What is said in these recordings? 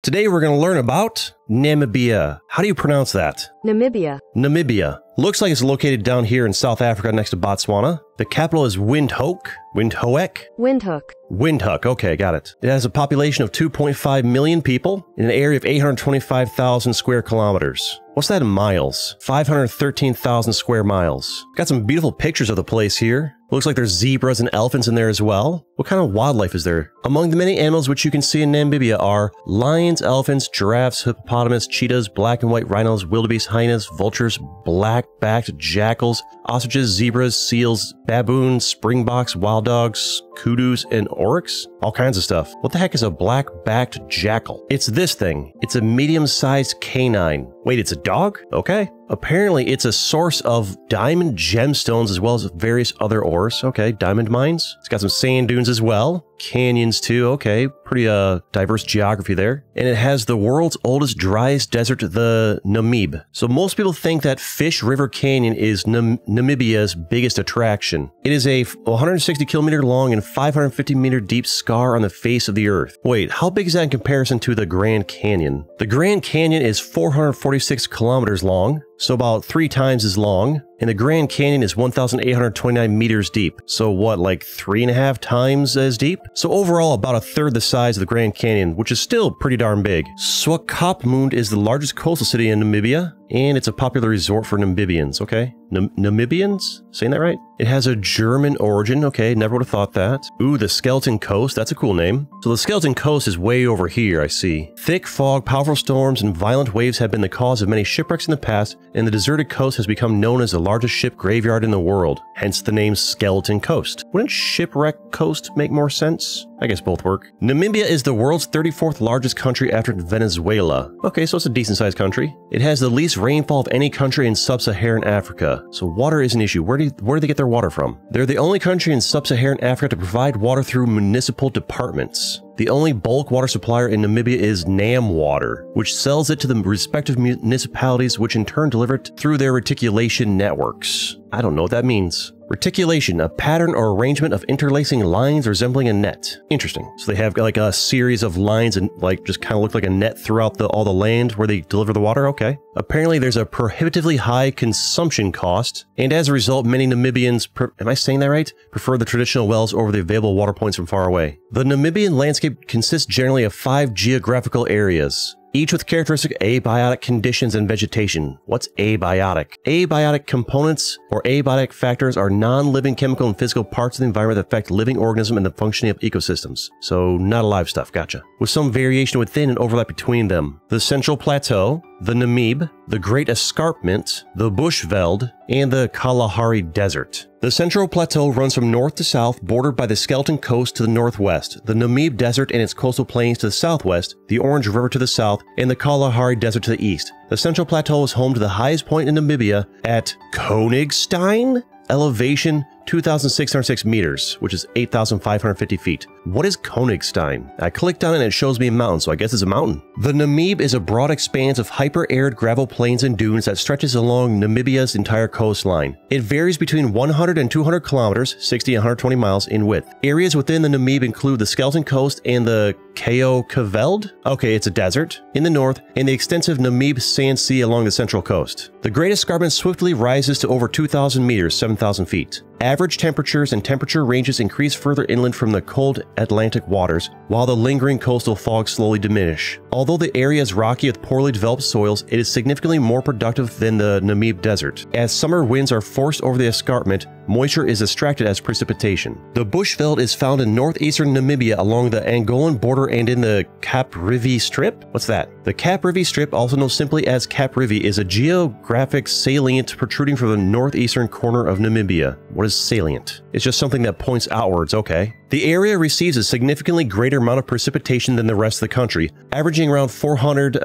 Today we're going to learn about Namibia. How do you pronounce that? Namibia. Namibia. Looks like it's located down here in South Africa next to Botswana. The capital is Windhoek. Windhoek, okay, got it. It has a population of 2.5 million people in an area of 825,000 square kilometers. What's that in miles? 513,000 square miles. Got some beautiful pictures of the place here. Looks like there's zebras and elephants in there as well. What kind of wildlife is there? Among the many animals which you can see in Namibia are lions, elephants, giraffes, hippopotamus, cheetahs, black and white rhinos, wildebeest, hyenas, vultures, black-backed jackals, ostriches, zebras, seals, baboons, springboks, wild dogs, kudus, and oryx? All kinds of stuff. What the heck is a black-backed jackal? It's this thing. It's a medium-sized canine. Wait, it's a dog? Okay. Apparently, it's a source of diamond gemstones as well as various other ores. Okay, diamond mines. It's got some sand dunes as well. Canyons too. Okay, pretty diverse geography there. And it has the world's oldest, driest desert, the Namib. So most people think that Fish River Canyon is Namibia's biggest attraction. It is a 160 kilometer long and 550 meter deep scar on the face of the earth. Wait, how big is that in comparison to the Grand Canyon? The Grand Canyon is 446 kilometers long, so about 3 times as long, and the Grand Canyon is 1,829 meters deep. So what, like 3.5 times as deep? So overall, about a third the size of the Grand Canyon, which is still pretty darn big. Swakopmund is the largest coastal city in Namibia, and it's a popular resort for Namibians, okay? Namibians? Saying that right? It has a German origin, okay, never would have thought that. Ooh, the Skeleton Coast, that's a cool name. So the Skeleton Coast is way over here, I see. Thick fog, powerful storms, and violent waves have been the cause of many shipwrecks in the past, and the deserted coast has become known as the largest ship graveyard in the world, hence the name Skeleton Coast. Wouldn't Shipwreck Coast make more sense? I guess both work. Namibia is the world's 34th largest country after Venezuela. Okay, so it's a decent sized country. It has the least rainfall of any country in sub-Saharan Africa, so water is an issue. Where do they get their water from? They're the only country in sub-Saharan Africa to provide water through municipal departments. The only bulk water supplier in Namibia is Nam Water, which sells it to the respective municipalities, which in turn deliver it through their reticulation networks. I don't know what that means. Reticulation, a pattern or arrangement of interlacing lines resembling a net. Interesting. So they have like a series of lines and like just kind of look like a net throughout all the land where they deliver the water. Okay. Apparently there's a prohibitively high consumption cost, and as a result, many Namibians, am I saying that right? Prefer the traditional wells over the available water points from far away. The Namibian landscape consists generally of 5 geographical areas, each with characteristic abiotic conditions and vegetation. What's abiotic? Abiotic components or abiotic factors are non-living chemical and physical parts of the environment that affect living organisms and the functioning of ecosystems. So not alive stuff, gotcha. With some variation within and overlap between them. The Central Plateau, the Namib, the Great Escarpment, the Bushveld, and the Kalahari Desert. The Central Plateau runs from north to south, bordered by the Skeleton Coast to the northwest, the Namib Desert and its coastal plains to the southwest, the Orange River to the south, and the Kalahari Desert to the east. The Central Plateau is home to the highest point in Namibia at Konigstein, elevation 2,606 meters, which is 8,550 feet. What is Konigstein? I clicked on it and it shows me a mountain, so I guess it's a mountain. The Namib is a broad expanse of hyper-arid gravel plains and dunes that stretches along Namibia's entire coastline. It varies between 100 and 200 kilometers, 60 and 120 miles in width. Areas within the Namib include the Skeleton Coast and the Kaokaveld, okay, it's a desert, in the north, and the extensive Namib Sand Sea along the central coast. The Great Escarpment swiftly rises to over 2,000 meters, 7,000 feet. Average temperatures and temperature ranges increase further inland from the cold Atlantic waters, while the lingering coastal fog slowly diminish. Although the area is rocky with poorly developed soils, it is significantly more productive than the Namib Desert. As summer winds are forced over the escarpment, moisture is extracted as precipitation. The Bushveld is found in northeastern Namibia along the Angolan border and in the Caprivi Strip? What's that? The Caprivi Strip, also known simply as Caprivi, is a geographic salient protruding from the northeastern corner of Namibia. What is salient? It's just something that points outwards, okay. The area receives a significantly greater amount of precipitation than the rest of the country, averaging around 400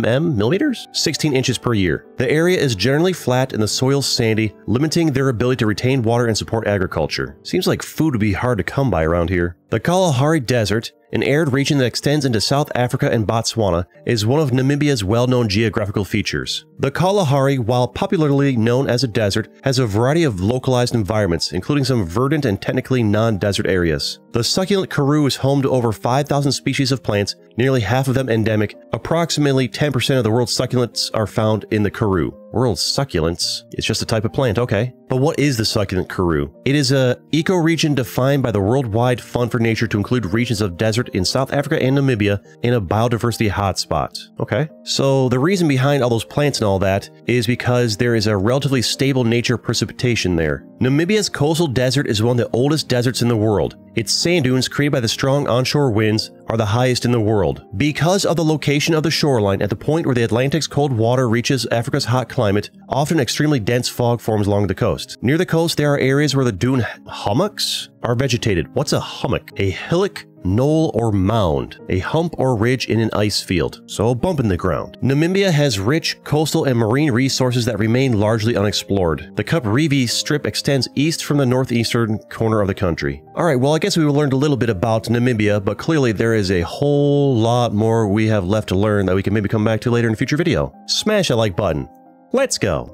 millimeters? 16 inches per year. The area is generally flat and the soil sandy, limiting their ability to retain water and support agriculture. Seems like food would be hard to come by around here. The Kalahari Desert, an arid region that extends into South Africa and Botswana, is one of Namibia's well-known geographical features. The Kalahari, while popularly known as a desert, has a variety of localized environments, including some verdant and technically non-desert areas. The succulent karoo is home to over 5,000 species of plants, nearly half of them endemic. Approximately 10% of the world's succulents are found in the karoo. World succulents? It's just a type of plant, okay. But what is the succulent karoo? It is a ecoregion defined by the Worldwide Fund for Nature to include regions of desert in South Africa and Namibia in a biodiversity hotspot. Okay. So the reason behind all those plants and all that is because there is a relatively stable nature precipitation there. Namibia's coastal desert is one of the oldest deserts in the world. Its sand dunes, created by the strong onshore winds, are the highest in the world. Because of the location of the shoreline at the point where the Atlantic's cold water reaches Africa's hot climate, often extremely dense fog forms along the coast. Near the coast, there are areas where the dune hummocks are vegetated. What's a hummock? A hillock, knoll, or mound, a hump or ridge in an ice field, so a bump in the ground. Namibia has rich coastal and marine resources that remain largely unexplored. The Kuprivi Strip extends east from the northeastern corner of the country. Alright, well I guess we learned a little bit about Namibia, but clearly there is a whole lot more we have left to learn that we can maybe come back to later in a future video. Smash that like button. Let's go!